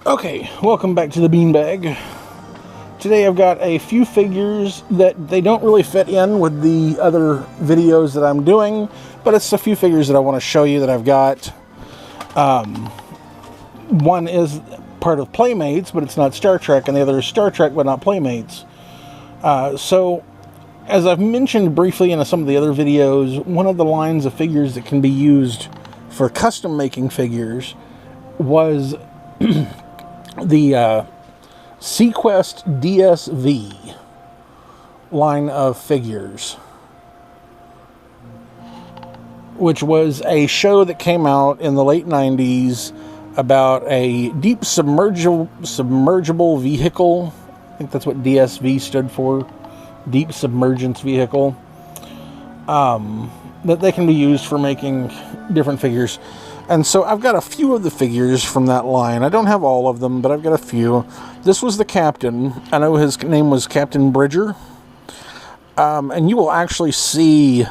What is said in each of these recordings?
Okay, welcome back to the beanbag. Today I've got a few figures that they don't really fit in with the other videos that I'm doing, but it's a few figures that I want to show you that I've got. One is part of Playmates, but it's not Star Trek, and the other is Star Trek, but not Playmates. So, as I've mentioned briefly in some of the other videos, one of the lines of figures that can be used for custom making figures was the seaquest DSV line of figures, which was a show that came out in the late 90s about a deep submergible vehicle. I think that's what DSV stood for, deep submergence vehicle, that they can be used for making different figures. And so I've got a few of the figures from that line. I don't have all of them, but I've got a few. This was the captain. I know his name was Captain Bridger. And you will actually see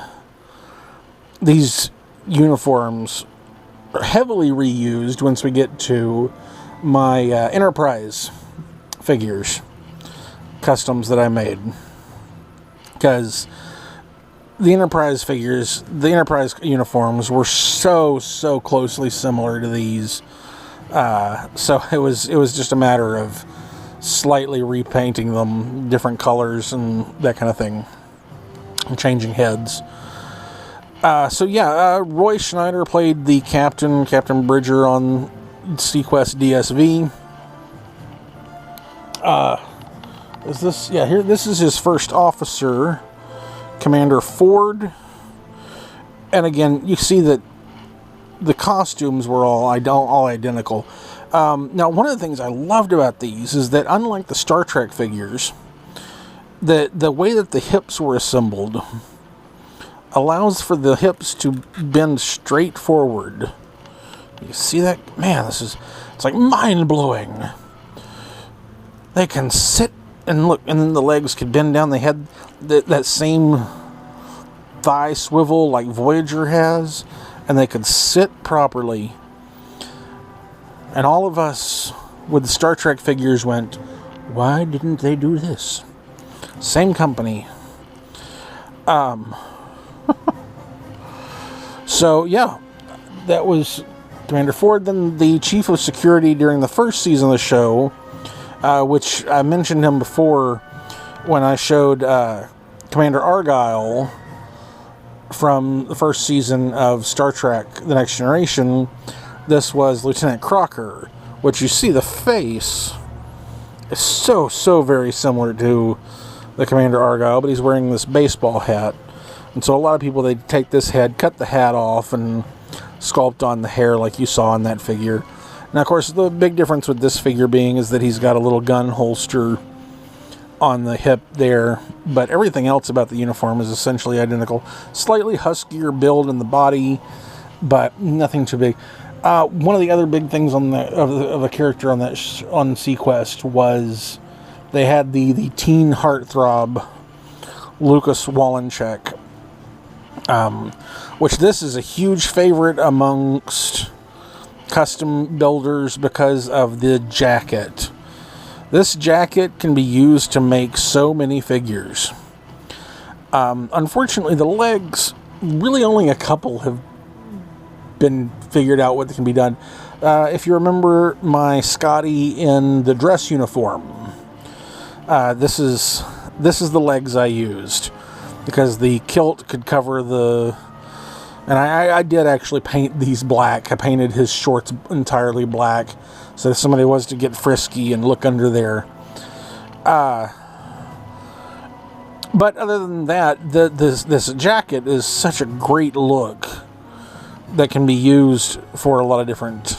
these uniforms heavily reused once we get to my Enterprise figures, customs that I made. Because the Enterprise figures, the Enterprise uniforms were so closely similar to these. So it was just a matter of slightly repainting them, different colors and that kind of thing, and changing heads. Roy Schneider played the captain, Captain Bridger, on seaquest DSV. This is his first officer, Commander Ford. And again, you see that the costumes were all identical. Now, one of the things I loved about these is that, unlike the Star Trek figures, the way that the hips were assembled allows for the hips to bend straight forward. You see that? Man, it's like mind-blowing. They can sit and look, and then the legs could bend down. They had that same thigh swivel like Voyager has, and they could sit properly. And all of us with the Star Trek figures went, why didn't they do this? Same company. So, yeah, that was Commander Ford. Then the Chief of Security during the first season of the show, which I mentioned him before when I showed Commander Argyle from the first season of Star Trek The Next Generation. This was Lieutenant Crocker, which you see the face is so very similar to the Commander Argyle, but he's wearing this baseball hat. And so a lot of people, they take this head, cut the hat off, and sculpt on the hair like you saw in that figure. Now, of course, the big difference with this figure being is that he's got a little gun holster on the hip there, but everything else about the uniform is essentially identical. Slightly huskier build in the body, but nothing too big. One of the other big things on of a character on seaquest was they had the teen heartthrob Lucas Wallencheck, which this is a huge favorite amongst custom builders because of the jacket. This jacket can be used to make so many figures. Unfortunately, the legs, really only a couple have been figured out what can be done. If you remember my Scotty in the dress uniform, this is the legs I used, because the kilt could cover the... And I did actually paint these black. I painted his shorts entirely black, so if somebody was to get frisky and look under there. But other than that, this jacket is such a great look that can be used for a lot of different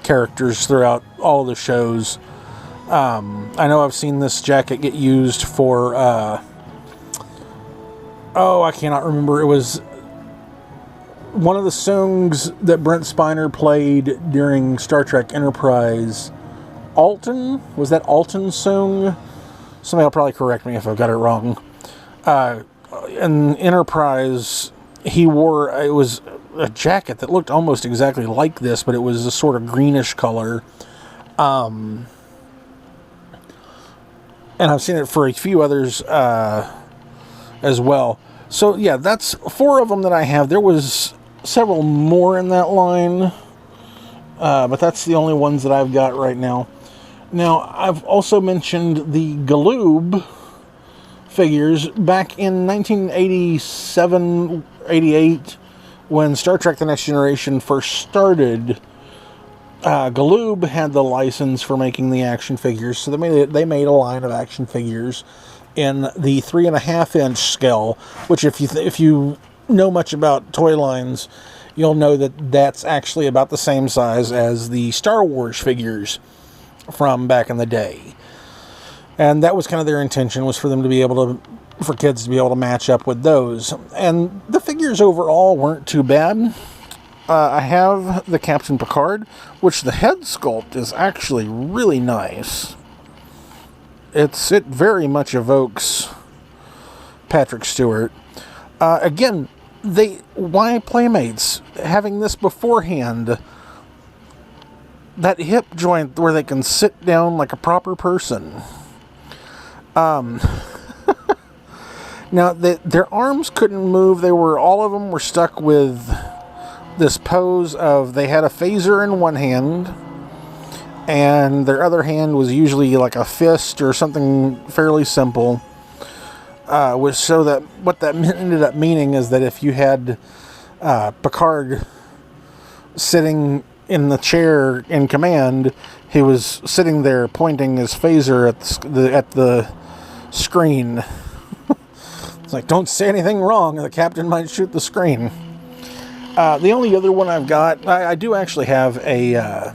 characters throughout all of the shows. I know I've seen this jacket get used for... I cannot remember. It was one of the songs that Brent Spiner played during Star Trek Enterprise. Alton? Was that Alton's song? Somebody will probably correct me if I've got it wrong. In Enterprise, he wore... It was a jacket that looked almost exactly like this, but it was a sort of greenish color. And I've seen it for a few others as well. So yeah, that's 4 of them that I have. There was several more in that line, but that's the only ones that I've got right now. Now, I've also mentioned the Galoob figures back in 1987, 88, when Star Trek The Next Generation first started. Galoob had the license for making the action figures, so they made a line of action figures in the 3.5-inch scale, which if you know much about toy lines, you'll know that that's actually about the same size as the Star Wars figures from back in the day. And that was kind of their intention, was for them to be able to, for kids to be able to match up with those. And the figures overall weren't too bad. I have the Captain Picard, which the head sculpt is actually really nice. It very much evokes Patrick Stewart. Again, why Playmates? Having this beforehand, that hip joint where they can sit down like a proper person. Now, their arms couldn't move. All of them were stuck with this pose of they had a phaser in one hand, and their other hand was usually like a fist or something fairly simple. So that what that ended up meaning is that if you had Picard sitting in the chair in command, he was sitting there pointing his phaser at the screen. It's like, don't say anything wrong, or the captain might shoot the screen. The only other one I've got, I do actually have a...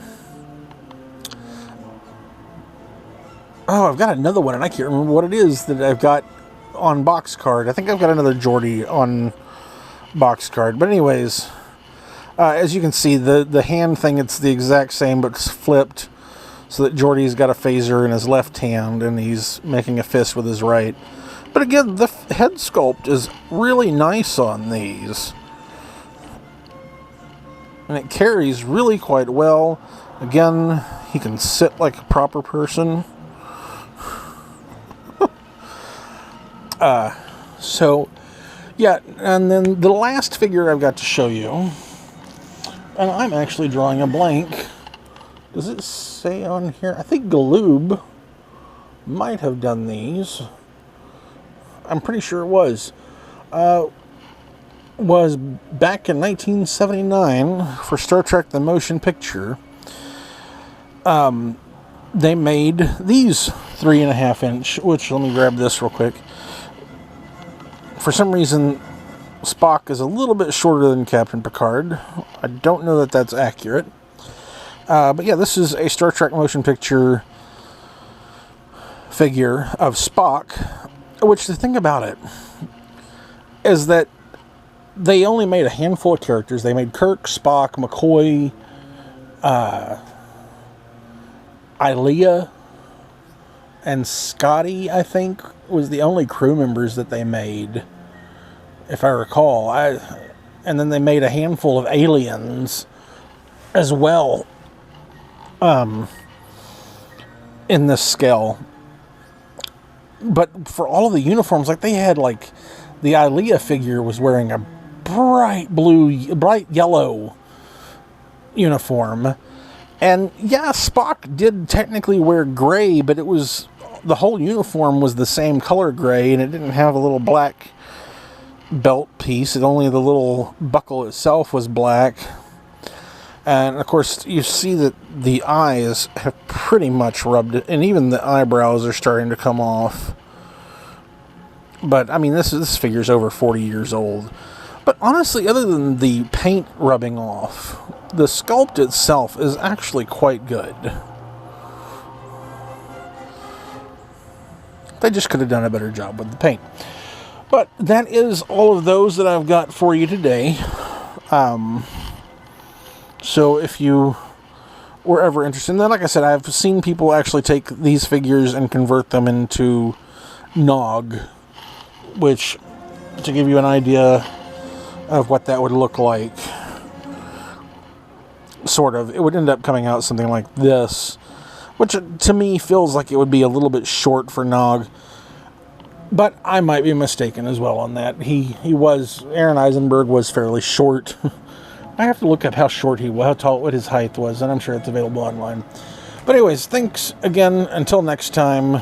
I've got another one, and I can't remember what it is that I've got on box card. I think I've got another Geordi on box card. But anyways, as you can see, the hand thing, it's the exact same, but it's flipped, so that Geordi's got a phaser in his left hand, and he's making a fist with his right. But again, the head sculpt is really nice on these. And it carries really quite well. Again, he can sit like a proper person. So, yeah, and then the last figure I've got to show you, and I'm actually drawing a blank. Does it say on here? I think Galoob might have done these. I'm pretty sure it was back in 1979 for Star Trek The Motion Picture. They made these 3.5-inch, which, let me grab this real quick. For some reason, Spock is a little bit shorter than Captain Picard. I don't know that that's accurate. But yeah, this is a Star Trek Motion Picture figure of Spock, which the thing about it is that they only made a handful of characters. They made Kirk, Spock, McCoy, Ilea, and Scotty, I think, was the only crew members that they made, if I recall. And then they made a handful of aliens as well in this scale. But for all of the uniforms, like they had, like, the Ilea figure was wearing a bright yellow uniform. And yeah, Spock did technically wear gray, but it was, the whole uniform was the same color gray, and it didn't have a little black belt piece. Only the little buckle itself was black. And of course, you see that the eyes have pretty much rubbed it, and even the eyebrows are starting to come off. But I mean, this figure's over 40 years old. But honestly, other than the paint rubbing off, the sculpt itself is actually quite good. They just could have done a better job with the paint. But that is all of those that I've got for you today. So if you were ever interested, and then, like I said, I've seen people actually take these figures and convert them into Nog, which, to give you an idea of what that would look like, sort of, it would end up coming out something like this. which to me feels like it would be a little bit short for Nog. But I might be mistaken as well on that. Aaron Eisenberg was fairly short. I have to look up how short he was, how tall, what his height was, and I'm sure it's available online. But anyways, thanks again. Until next time.